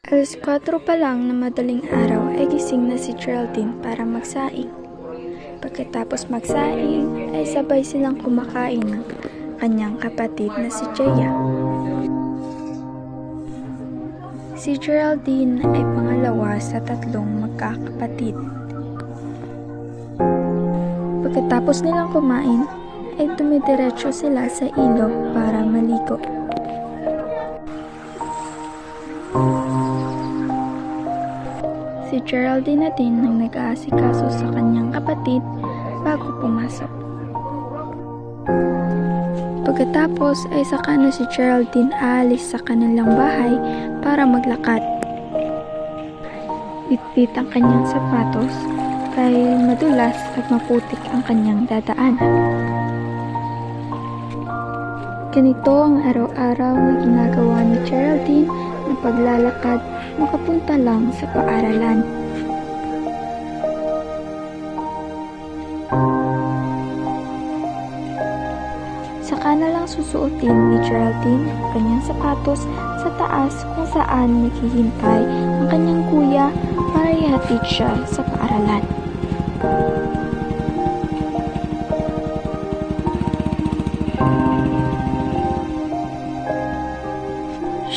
4 pa lang na madaling araw ay gising na si Geraldine para magsaing. Pagkatapos magsaing ay sabay silang kumakain ng kanyang kapatid na si Jaya. Si Geraldine ay pangalawa sa 3 magkakapatid. Pagkatapos nilang kumain ay dumidiretso sila sa ilog para maligo. Si Geraldine na din ang nag-aasikaso sa kanyang kapatid bago pumasok. Pagkatapos ay saka na si Geraldine aalis sa kanilang bahay para maglakad. Bitbit ang kanyang sapatos dahil madulas at maputik ang kanyang dadaanan. Ganito ang araw-araw na ginagawa ni Geraldine na paglalakad makapunta lang sa paaralan. Saka na lang susuotin ni Geraldine ang kanyang sapatos sa taas kung saan naghihintay ang kanyang kuya para ihatid siya sa paaralan.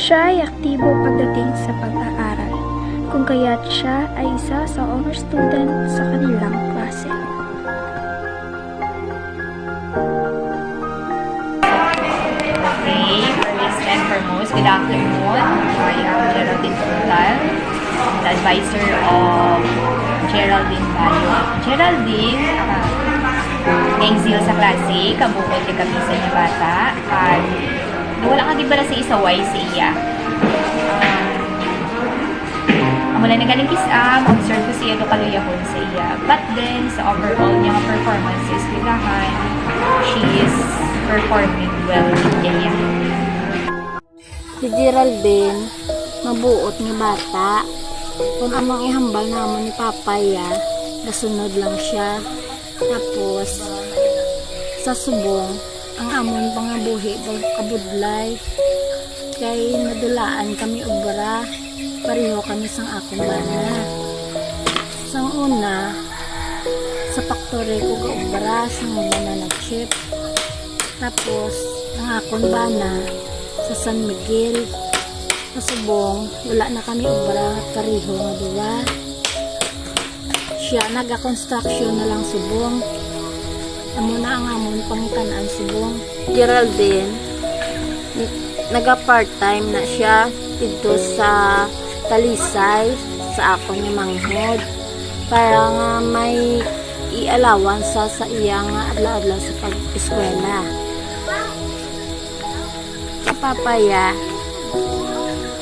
Siya ay aktibo pagdating sa pag-aaral, kung kaya't siya ay isa sa honor student sa kanilang klase. Okay, first and foremost, good afternoon. I am Geraldine Frutal, the advisor of Geraldine Bayo. Geraldine, exil sa klase, kabukod kay kabisa niya bata, at wala ka di ba na sa isaway sa iya. Mula na galing kisam, observe ko siya ito kaluyahon sa iya. But then, sa overall niya performances, ligahan, she is performing well with Jaya. Si Geraldine, mabuot ni bata. Kung amang ihambal naman ni Papaya, nasunod lang siya. Tapos, sa subong, ang amon pangabuhi kabudlay. Kay nadulaan kami ubra, pareho kami sang akong bana. Sang una, sa factory ko ka ubra, sang bana nag-ship. Tapos, ang akong bana, sa San Miguel. Sa subong, wala na kami ubra, pareho nga duwa. Siya naga-construction na lang subong. Amo na ang amon pangitanan subong. Geraldine, naga-part-time na siya dito sa Talisay sa ako ni Manghod para nga may ialawan sa iyang adlaw-adlaw sa pag-eskwela. Sa Papaya,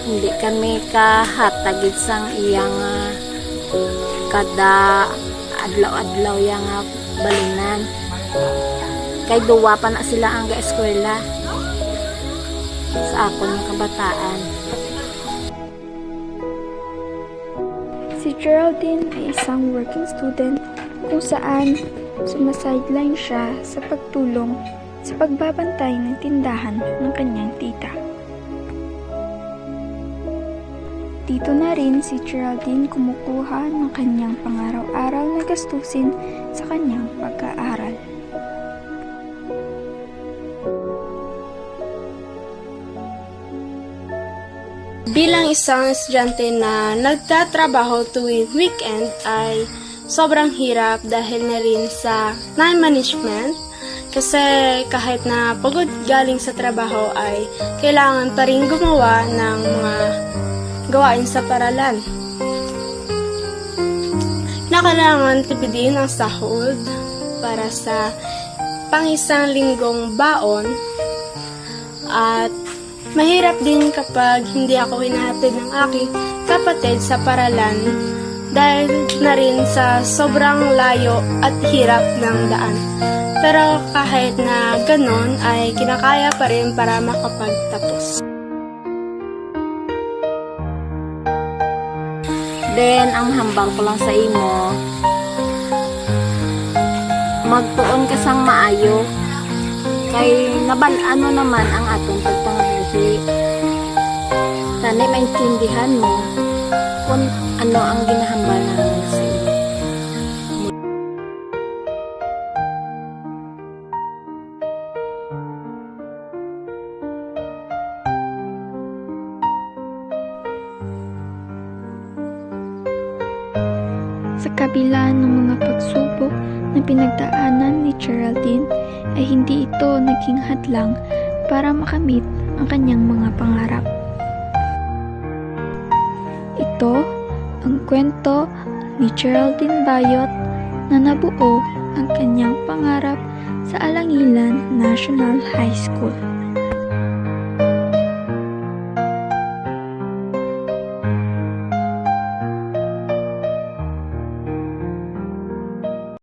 hindi kami kahatagid sang iyang kada adlaw-adlaw yang balinan. Kay duwa pa na sila ang ga-eskwela sa akong kabataan. Si Geraldine ay isang working student kung saan sumasideline siya sa pagtulong sa pagbabantay ng tindahan ng kanyang tita. Dito na rin si Geraldine kumukuha ng kanyang pangaraw-araw na gastusin sa kanyang pag-aaral. Bilang isang estudyante na nagtatrabaho tuwing weekend ay sobrang hirap dahil na rin sa time management kasi kahit na pagod galing sa trabaho ay kailangan pa rin gumawa ng mga gawain sa paralan. Kailangan tipidin ang sahod para sa pang-isang linggong baon at mahirap din kapag hindi ako hinahatid ng aking kapatid sa paralan dahil na rin sa sobrang layo at hirap ng daan. Pero kahit na ganon ay kinakaya pa rin para makapagtapos. Then, ang hambang ko lang sa imo, magtuon ka sang maayo. Kay naban-ano naman ang atong pagpangabuhi. sana'y maintindihan mo kung ano ang ginahambal namin sa iyo. Sa kabila ng mga pagsubok na pinagdaanan ni Geraldine ay hindi ito naging hadlang para makamit ang kanyang mga pangarap. Ito ang kwento ni Geraldine Bayot na nabuo ang kanyang pangarap sa Alangilan National High School.